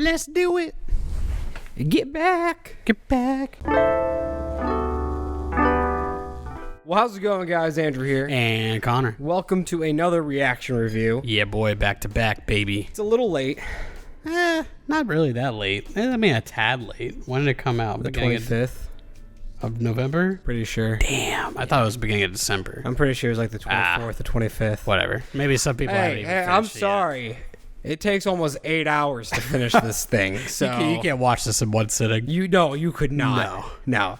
Let's do it. Get back. Get back. Well, how's it going, guys? Andrew here. And Connor. Welcome to another reaction review. Yeah, boy, back to back, baby. It's a little late. Not really that late. I mean, a tad late. When did it come out? The 25th. Of November? Pretty sure. Damn, I thought it was the beginning of December. I'm pretty sure it was like the 24th or 25th. Whatever. Maybe some people haven't even finished I'm it sorry. yet. It takes almost 8 hours to finish this thing. So You can't watch this in one sitting. you could not. No.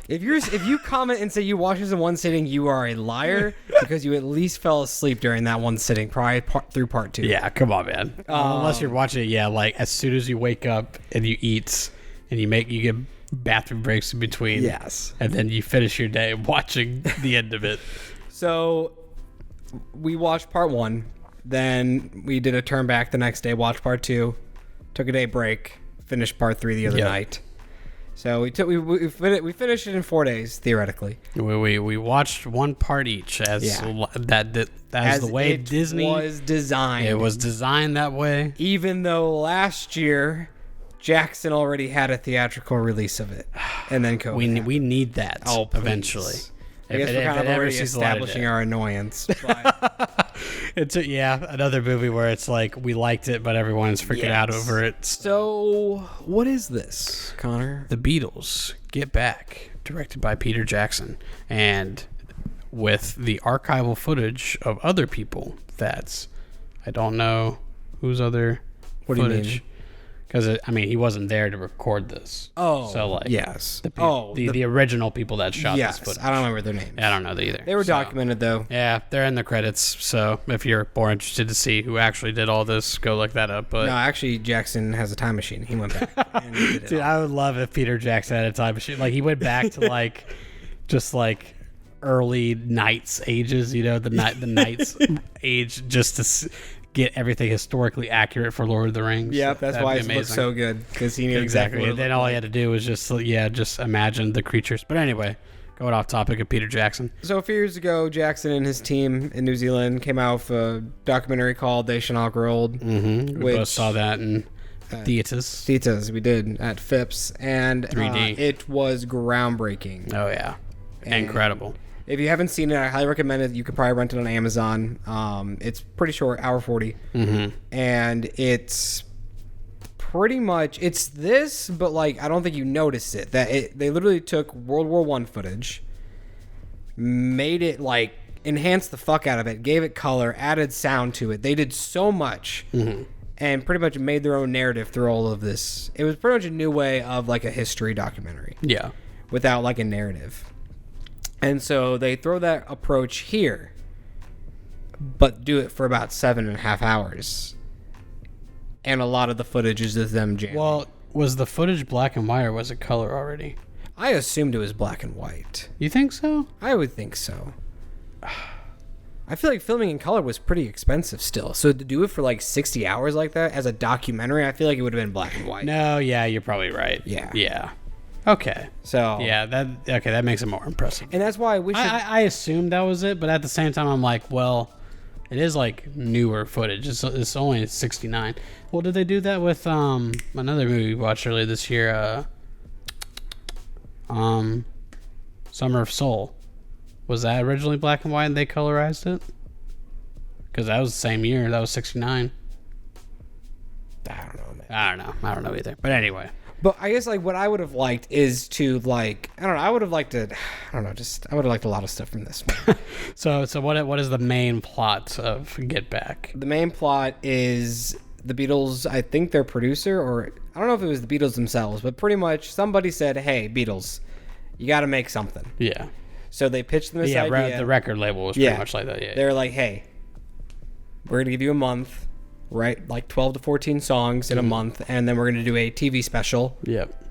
If you comment and say you watched this in one sitting, you are a liar because you at least fell asleep during that one sitting, probably through part 2. Yeah, come on, man. Unless you're watching it, like as soon as you wake up and you eat and you get bathroom breaks in between. Yes. And then you finish your day watching the end of it. So we watched part 1. Then we did a turn back the next day, watched part 2, took a day break, finished part 3 the other night. So we finished it in 4 days theoretically. We watched one part each as that is the way Disney was designed. It was designed that way. Even though last year Jackson already had a theatrical release of it, and then COVID. We need that eventually. I guess we're kind of already establishing our annoyance. But It's another movie where it's like we liked it, but everyone's freaking out over it. So, what is this, Connor? The Beatles Get Back, directed by Peter Jackson, and with the archival footage of other people. I don't know whose other What footage. do you mean? Because he wasn't there to record this. Oh, so yes. The original people that shot this footage. I don't remember their names. I don't know either. They were documented though. Yeah, they're in the credits. So if you're more interested to see who actually did all this, go look that up. But no, actually, Jackson has a time machine. He went back and he did it. Dude, I would love if Peter Jackson had a time machine. Like he went back to just early Knights ages. The Knights age just to get everything historically accurate for Lord of the Rings. Yep, that's why it looks so good, because he knew exactly what and then all he had to do was just imagine the creatures. But anyway, going off topic of Peter Jackson. So a few years ago, Jackson and his team in New Zealand came out with a documentary called They Shall Not Grow Old. Mm-hmm. We both saw that in theaters. We did at Phipps, and 3D. It was groundbreaking. Oh yeah, incredible. If you haven't seen it, I highly recommend it. You could probably rent it on Amazon. It's pretty short, hour 40. Mm-hmm. And it's pretty much, it's this, but I don't think you notice it. They literally took World War I footage, made it enhanced the fuck out of it, gave it color, added sound to it. They did so much and pretty much made their own narrative through all of this. It was pretty much a new way of a history documentary. Yeah. Without a narrative. And so they throw that approach here, but do it for about 7.5 hours. And a lot of the footage is of them jamming. Well, was the footage black and white or was it color already? I assumed it was black and white. You think so? I would think so. I feel like filming in color was pretty expensive still. So to do it for 60 hours like that as a documentary, I feel like it would have been black and white. No, yeah, you're probably right. Yeah. Okay. So yeah, that makes it more impressive. And that's why I assumed that was it, but at the same time I'm like, well, it is newer footage. It's only 69. Well, did they do that with another movie we watched earlier this year? Summer of Soul. Was that originally black and white and they colorized it? Because that was the same year. That was 69. I don't know, man. I don't know either. But anyway. But I guess what I would have liked is to I don't know, I would have liked it. I don't know, I would have liked a lot of stuff from this one. So what is the main plot of Get Back? The main plot is the Beatles, I think their producer, or I don't know if it was the Beatles themselves, but pretty much somebody said, "Hey, Beatles, you got to make something." Yeah. So they pitched them this idea. The record label was pretty much like that. Yeah. They're like, "Hey, we're going to give you a month. Right, 12 to 14 songs in a month, and then we're going to do a TV special." Yep.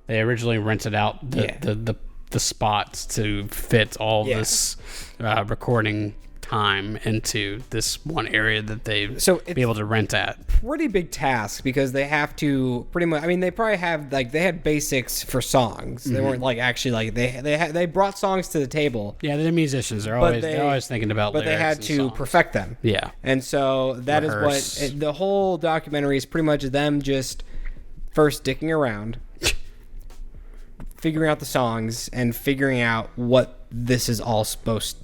They originally rented out the spots to fit all this recording time into this one area that they it's be able to rent at. pretty big task because they have to pretty much. I mean, they probably have like they had basics for songs. They weren't like actually like they brought songs to the table. Yeah, they're musicians. They're always thinking about. But lyrics they had and to songs. perfect them. Yeah, And so that Rehearse. is what the whole documentary is pretty much them just first dicking around, figuring out the songs, and figuring out what this is all supposed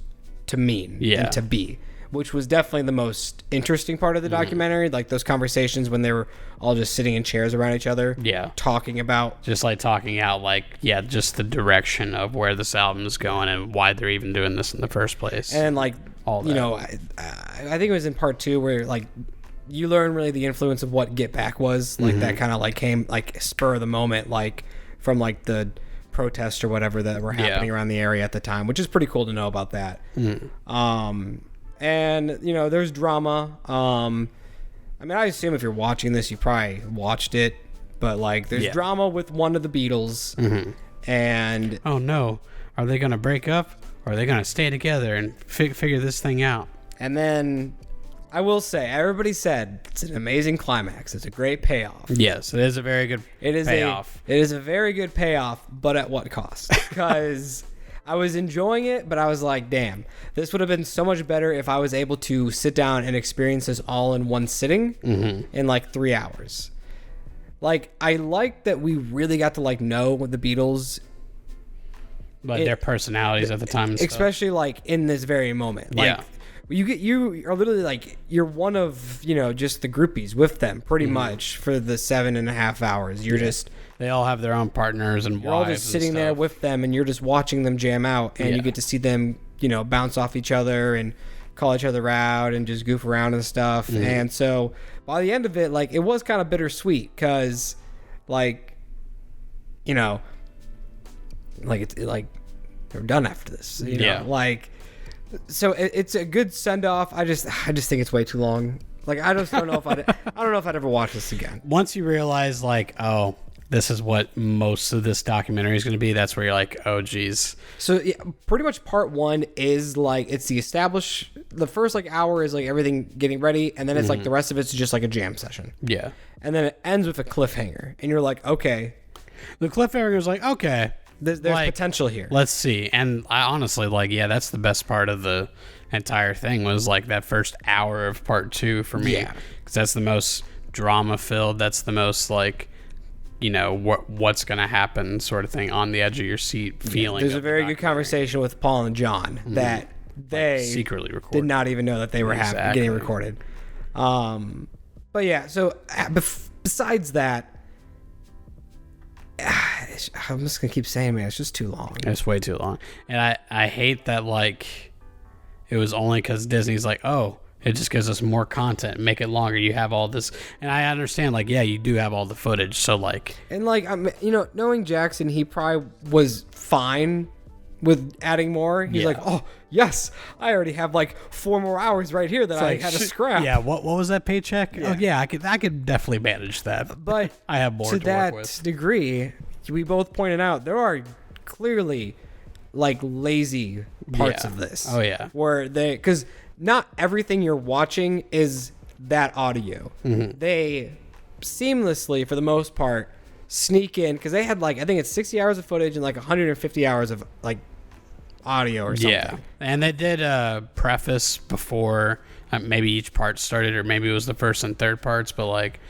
to mean and to be, which was definitely the most interesting part of the documentary. Like those conversations when they were all just sitting in chairs around each other, talking about just like talking out like just the direction of where this album is going and why they're even doing this in the first place. and like all that. you know, I think it was in part 2 where like you learn really the influence of what Get Back was like. That kind of like came like spur of the moment, like from like the protests or whatever that were happening around the area at the time, which is pretty cool to know about that. And you know, there's drama. I mean, I assume if you're watching this, you probably watched it, but like there's drama with one of the Beatles. And oh no, are they gonna break up or are they gonna stay together and figure this thing out? and then I will say, everybody said it's an amazing climax. It's a great payoff. Yes, it is a very good payoff. It is a very good payoff, but at what cost? Because I was enjoying it, but I was like, damn, this would have been so much better if I was able to sit down and experience this all in one sitting in like 3 hours. Like, I like that we really got to like know the Beatles, But their personalities at the time and stuff. especially like in this very moment. Like, you are literally like, you're one of, you know, just the groupies with them pretty much for the 7.5 hours. You're just, they all have their own partners and you're all wives just sitting there with them, and you're just watching them jam out, and you get to see them, you know, bounce off each other and call each other out and just goof around and stuff. And so by the end of it, like, it was kind of bittersweet because, like, you know, like it's like they're done after this. You know? Like, so it's a good send off. I just think it's way too long. Like, I just don't know if I don't know if I'd ever watch this again. Once you realize, like, oh, this is what most of this documentary is going to be, that's where you're like, oh, geez. So yeah, pretty much part 1 is like, it's the first like hour is like everything getting ready, and then it's like the rest of it's just like a jam session. Yeah. And then it ends with a cliffhanger, and you're like, okay, The cliffhanger is like, okay, there's like, potential here. let's see. And I honestly, like, that's the best part of the entire thing was like that first hour of part 2 for me. Yeah. Because that's the most drama filled. That's the most like, you know, what's going to happen sort of thing, on the edge of your seat feeling. There's a very good conversation with Paul and John that they secretly recorded. did not even know that they were getting recorded. But yeah, so besides that, I'm just gonna keep saying, man, it's just too long. It's way too long. And I hate that, like, it was only because Disney's like, oh, it just gives us more content, make it longer. You have all this. And I understand, like, yeah, you do have all the footage. So, like. And, like, you know, knowing Jackson, he probably was fine with adding more. He's like, oh, yes, I already have, like, 4 more hours right here that I had to scrap. Yeah, what was that paycheck? Yeah. Oh, yeah, I could definitely manage that. But I have more to that work with. degree, we both pointed out, there are clearly, like, lazy parts of this. Oh, yeah. Where because not everything you're watching is that audio. They seamlessly, for the most part, sneak in, because they had, like, I think it's 60 hours of footage and like 150 hours of like audio or something. Yeah, and they did a preface before maybe each part started, or maybe it was the first and third parts, but like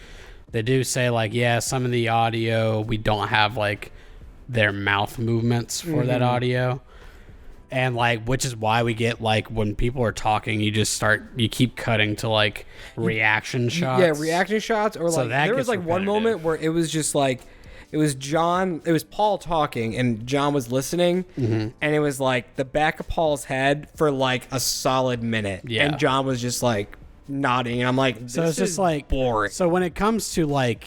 they do say, like, yeah, some of the audio we don't have like their mouth movements for that audio. And, like, which is why we get, like, when people are talking, you keep cutting to, like, reaction shots. Yeah, reaction shots. Or, So like, that there was, gets like, one moment where it was just, like, it was Paul talking, and John was listening, and it was, like, the back of Paul's head for, like, a solid minute. Yeah. And John was just, like, nodding, and I'm like, this So it's just, like, boring. So when it comes to, like,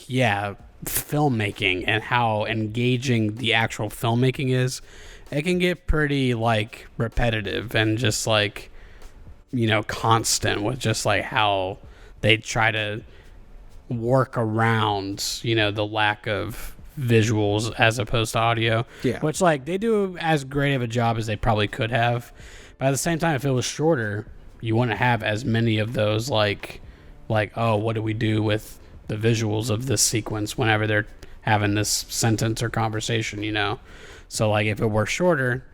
filmmaking and how engaging the actual filmmaking is, it can get pretty, like, repetitive and just, like, you know, constant with just, like, how they try to work around, you know, the lack of visuals as opposed to audio. Yeah. Which, like, they do as great of a job as they probably could have. But at the same time, if it was shorter, you wouldn't have as many of those like oh, what do we do with the visuals of this sequence whenever they're having this sentence or conversation, you know? So like if it were shorter,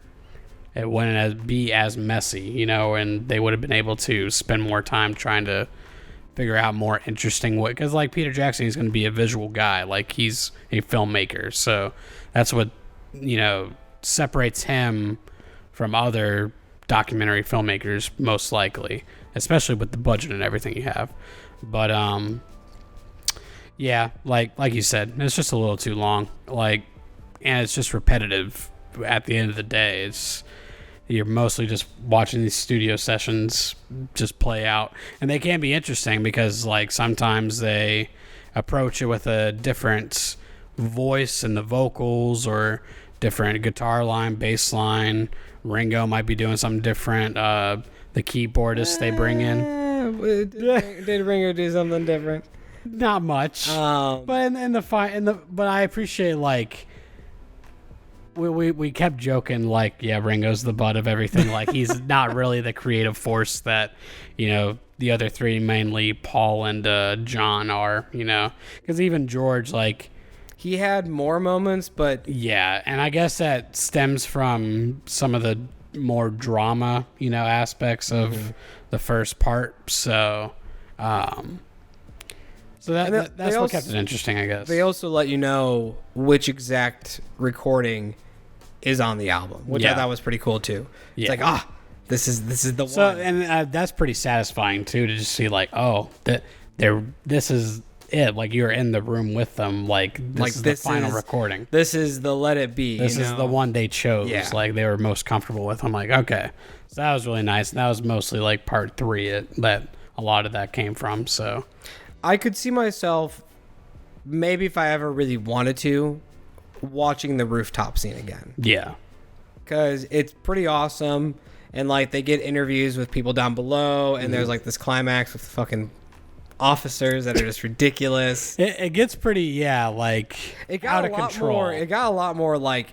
it wouldn't be as messy, you know, and they would have been able to spend more time trying to figure out more interesting way, because like Peter Jackson, he's going to be a visual guy, like he's a filmmaker, so that's what, you know, separates him from other documentary filmmakers most likely, especially with the budget and everything you have. But yeah, like you said, it's just a little too long, like, and it's just repetitive at the end of the day. You're mostly just watching these studio sessions just play out. And they can be interesting because, like, sometimes they approach it with a different voice in the vocals or different guitar line, bass line. Ringo might be doing something different. The keyboardist they bring in. Did Ringo do something different? Not much. But but I appreciate, like, we kept joking, like, yeah, Ringo's the butt of everything. Like, he's not really the creative force that, you know, the other three, mainly Paul and John, are, you know. Because even George, like, he had more moments, but yeah, and I guess that stems from some of the more drama, you know, aspects of the first part. So, that's what kept it interesting, I guess. They also let you know which exact recording is on the album, which I thought was pretty cool too. It's like, this is the one. So, and that's pretty satisfying too, to just see, like, oh, this is it. Like, you're in the room with them. Like, this is the final recording. This is the Let It Be. This is the one they chose. Yeah. Like, they were most comfortable with. I'm like, okay. So that was really nice. And that was mostly like part 3 that a lot of that came from. So I could see myself, maybe if I ever really wanted to, watching the rooftop scene again. Yeah. Because it's pretty awesome. And, like, they get interviews with people down below. And there's, like, this climax with fucking officers that are just ridiculous. It gets pretty, like, it got out of control. It got a lot more, like,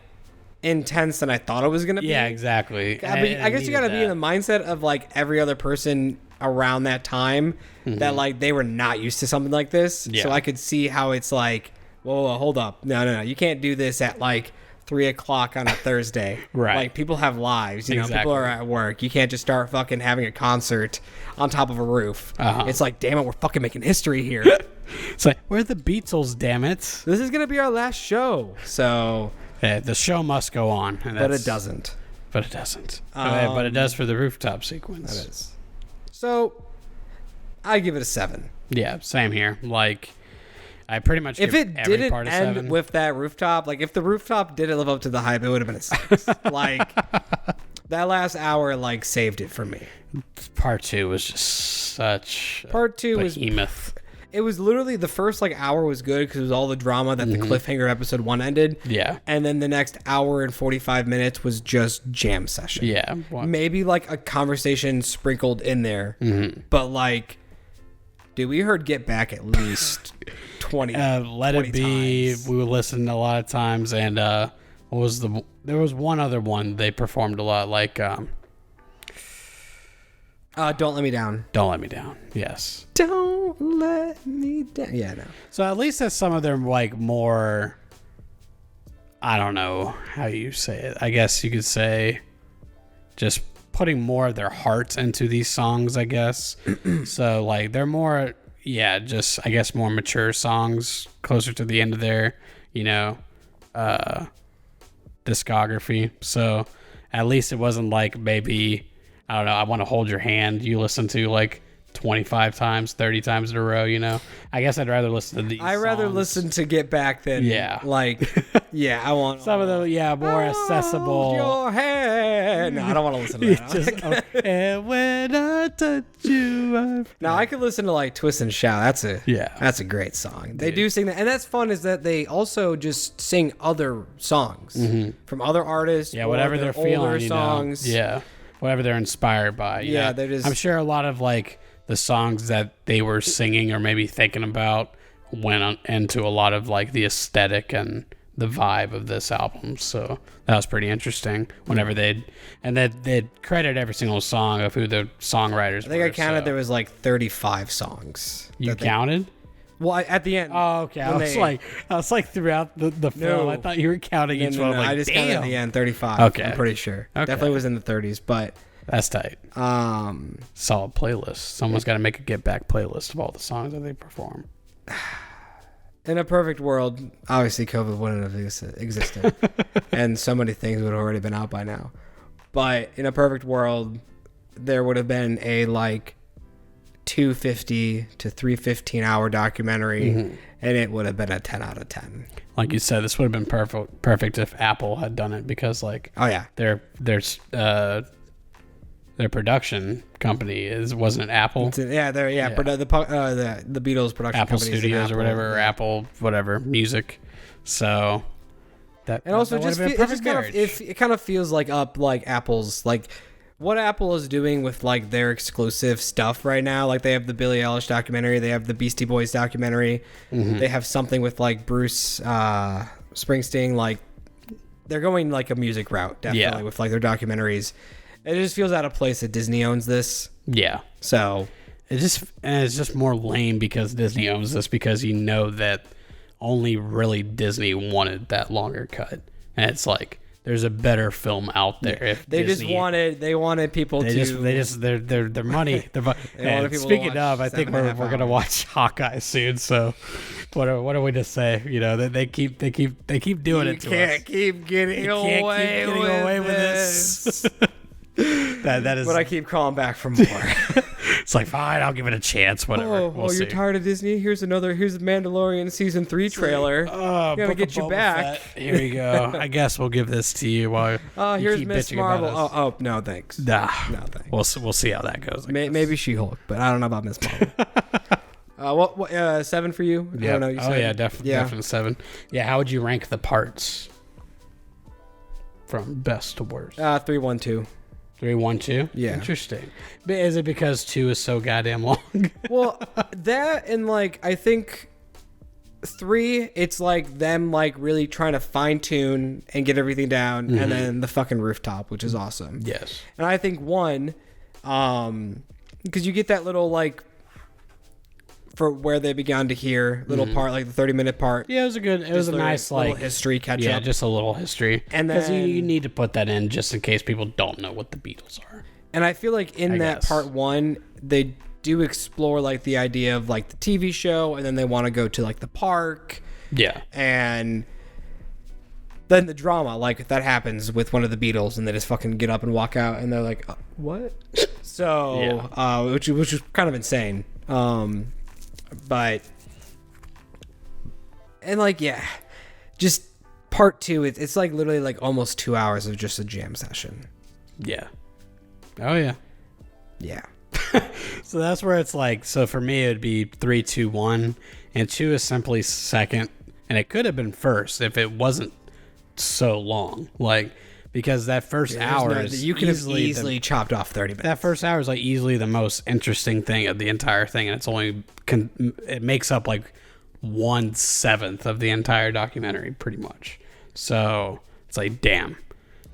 intense than I thought it was going to be. Yeah, exactly. I guess you got to be in the mindset of, like, every other person around that time that, like, they were not used to something like this. Yeah. So I could see how it's like, whoa, hold up. No. You can't do this at, like, 3 o'clock on a Thursday. Right. Like, people have lives, you know, people are at work. You can't just start fucking having a concert on top of a roof. It's like, damn it, we're fucking making history here. It's like, we're the Beatles, damn it. This is going to be our last show. So the show must go on. But it doesn't. But it doesn't. But it does for the rooftop sequence. That is. So I give it a 7. Yeah, same here. Like, I pretty much if give it every didn't part a end 7. with that rooftop, like, if the rooftop didn't live up to the hype, it would have been a 6. Like, that last hour, like, saved it for me. Part 2 was just such Part 2 behemoth. It was literally, the first, like, hour was good because it was all the drama that the cliffhanger episode 1 ended. Yeah. And then the next hour and 45 minutes was just jam session. Yeah. Maybe, like, a conversation sprinkled in there. But, like, dude, we heard Get Back at least 20 Let 20 It Be, times. we would listen a lot of times. And there was one other one they performed a lot, like Don't Let Me Down. Don't Let Me Down. Yes. Don't let me down. Yeah, no. So at least that's some of their, like, more, I don't know how you say it. I guess you could say just putting more of their heart into these songs, I guess. So, like, they're more, just, I guess, more mature songs closer to the end of their, you know, discography. So at least it wasn't like, maybe, I don't know, I Want to Hold Your Hand you listen to, like, 25 times, 30 times in a row, you know? I guess I'd rather listen to these I'd rather listen to Get Back than, like, I want some of the, more accessible. Hold your hand. No, I don't want to listen to that. And when I touch you, No, I could listen to, like, Twist and Shout. That's a great song. They do sing that. And that's fun, is that they also just sing other songs from other artists. Yeah, whatever they're feeling, songs. Yeah, whatever they're inspired by. Yeah, they're just... I'm sure a lot of, like, the songs that they were singing or maybe thinking about went into a lot of, like, the aesthetic and the vibe of this album. So that was pretty interesting. Whenever they'd credit every single song of who the songwriters were. I think I counted there was like 35 songs. You counted? Well, at the end. Oh, okay. I was like throughout the film. I thought you were counting each one. Like, I just counted at the end 35. Okay. I'm pretty sure. Okay. Definitely was in the 30s, but that's tight. Solid playlist. Someone's got to make a get back playlist of all the songs that they perform. In a perfect world, obviously COVID wouldn't have existed, and so many things would have already been out by now. But in a perfect world, there would have been a like 250 to 315 hour documentary, and it would have been a 10 out of 10. Like you said, this would have been perfect if Apple had done it, because like their production company wasn't it Apple? The Beatles production Apple company Studios or whatever, or Apple whatever music. So that and also it it kind of feels like Apple's like what Apple is doing with like their exclusive stuff right now. Like they have the Billie Eilish documentary, they have the Beastie Boys documentary, they have something with like Bruce Springsteen. Like they're going like a music route definitely with like their documentaries. It just feels out of place that Disney owns this. Yeah. So it's just more lame because Disney owns this, because you know that only really Disney wanted that longer cut. And it's like there's a better film out there. Yeah. If they Disney, wanted people their money. Speaking of, I think we're gonna watch Hawkeye soon. So what do we just say? You know, that they keep doing it to us. Can't keep getting away with this. That is what I keep calling back for more. It's like, fine, I'll give it a chance. Whatever. We'll see. You're tired of Disney? Here's the Mandalorian season 3 trailer. Gotta get you back. Here you go. I guess we'll give this to you while here's keep Miss bitching Marvel. about us. No thanks. Nah, no thanks. We'll see how that goes. Maybe She-Hulk, but I don't know about Miss Marvel. What 7 for you? Yeah. I don't know. You said? Definitely 7. Yeah. How would you rank the parts from best to worst? 3, 1, 2. 3, 1, 2? Yeah. Interesting. But is it because 2 is so goddamn long? Well, that and like I think 3, it's like them like really trying to fine tune and get everything down, and then the fucking rooftop, which is awesome. Yes. And I think 1, because you get that little like for where they began to hear little part, like the 30-minute part. Yeah, it was a nice little like history catch up. Yeah, just a little history. And because then you need to put that in just in case people don't know what the Beatles are. And I feel like in that part 1, they do explore like the idea of like the TV show, and then they want to go to like the park. Yeah. And then the drama, like that happens with one of the Beatles, and they just fucking get up and walk out, and they're like, what? So, which was kind of insane. But and like just part 2, it's like literally like almost 2 hours of just a jam session. Yeah. Oh yeah. Yeah. So that's where it's like, so for me it would be 3, 2, 1, and 2 is simply second, and it could have been first if it wasn't so long, like because that first hour is you could have easily chopped off 30 minutes. That first hour is like easily the most interesting thing of the entire thing, and it's only it makes up like 1/7 of the entire documentary pretty much. So it's like damn.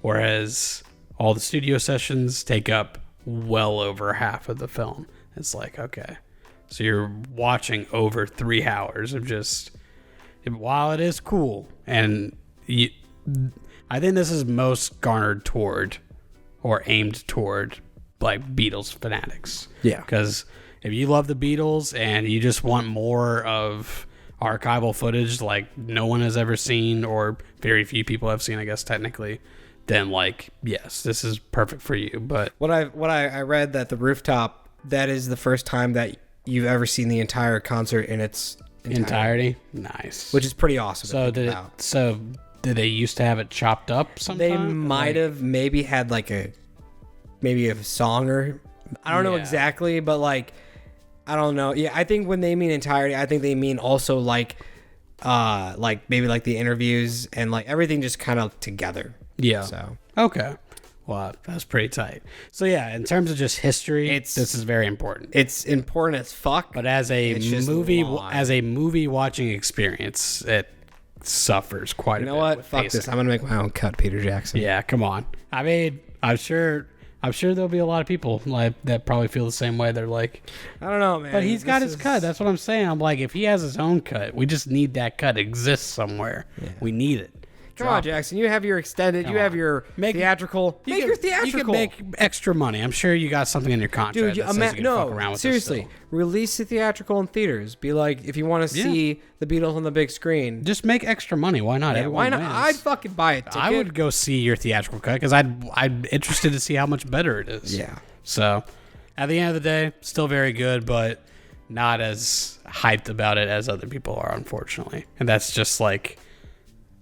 Whereas all the studio sessions take up well over half of the film. It's like, okay, so you're watching over 3 hours of just, while it is cool, and I think this is most garnered toward or aimed toward like Beatles fanatics. Yeah. Because if you love the Beatles and you just want more of archival footage like no one has ever seen, or very few people have seen, I guess technically, then like, yes, this is perfect for you. But what I read that the rooftop, that is the first time that you've ever seen the entire concert in its entirety. Nice. Which is pretty awesome. So did they used to have it chopped up sometime? They might have maybe had like a song, or I don't know exactly, but like I don't know. Yeah, I think when they mean entirety, I think they mean also like maybe like the interviews and like everything just kind of together. Yeah. So okay. Well, that's pretty tight. So yeah, in terms of just history, this is very important. It's important as fuck. But as a movie watching experience, it suffers quite a bit. You know what? with Fuck pacing. this. I'm gonna make my own cut, Peter Jackson. Yeah, come on. I mean, I'm sure there'll be a lot of people like that probably feel the same way. They're like, I don't know, man. but he's got his cut. That's what I'm saying. I'm like, if he has his own cut, we just need that cut exists somewhere. Yeah. We need it. Come on, Jackson. You have your extended. You have your theatrical. Make your theatrical. You can make extra money. I'm sure you got something in your contract that says you can fuck around with seriously. this still. Release the theatrical in theaters. Be like, if you want to see the Beatles on the big screen, Just make extra money. Why not? why not? Wins. I'd fucking buy a ticket. I would go see your theatrical cut because I'm interested to see how much better it is. Yeah. So, at the end of the day, still very good, but not as hyped about it as other people are, unfortunately. And that's just like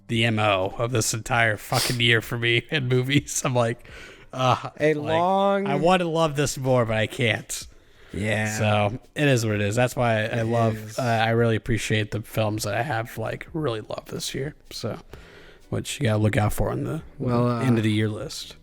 the MO of this entire fucking year for me in movies. I'm like, I want to love this more, but I can't. Yeah. So it is what it is. That's why I love. I really appreciate the films that I have really loved this year. So, which you gotta look out for on the end of the year list.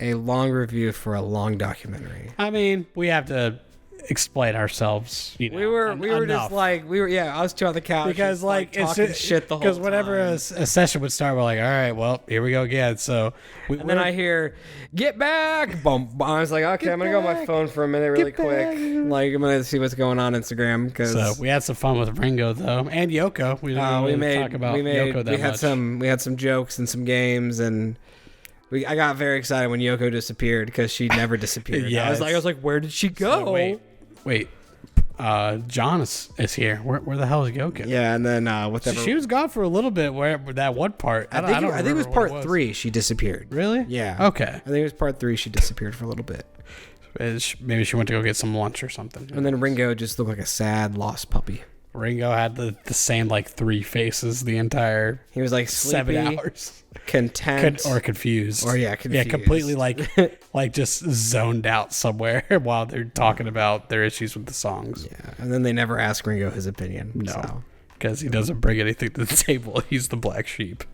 A long review for a long documentary. I mean, we have to explain ourselves. You know, we were just like I was two on the couch because just, like talking shit the whole time. Because whenever a session would start, we're like, all right, well, here we go again. So then I hear, "Get back!" Boom. I was like, okay, I'm gonna go on my phone for a minute, really quick. Like I'm gonna see what's going on Instagram. Because so we had some fun with Ringo though, and Yoko. We didn't really talk about Yoko that much. We had some jokes and some games and. I got very excited when Yoko disappeared because she never disappeared. Yeah, I was like, where did she go? So wait. John is here. Where the hell is Yoko? Yeah, and then whatever. She was gone for a little bit. Where that one part? I think it was part 3. She disappeared. Really? Yeah. Okay. I think it was part 3. She disappeared for a little bit. Maybe she went to go get some lunch or something. And then Ringo just looked like a sad lost puppy. Ringo had the same 3 faces the entire. He was like sleepy, 7 hours. Content or confused. Confused. Yeah, completely just zoned out somewhere while they're talking about their issues with the songs. Yeah, and then they never ask Ringo his opinion. No, because he doesn't bring anything to the table. He's the black sheep.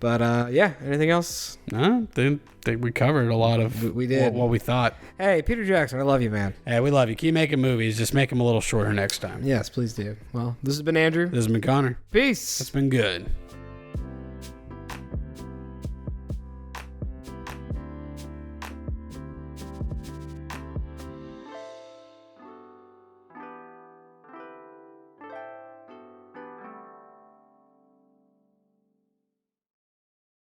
But anything else? No, think we covered a lot of we did what we thought. Hey, Peter Jackson, I love you, man. Hey, we love you. Keep making movies. Just make them a little shorter next time. Yes, please do. Well, this has been Andrew. This has been Connor. Peace. It's been good.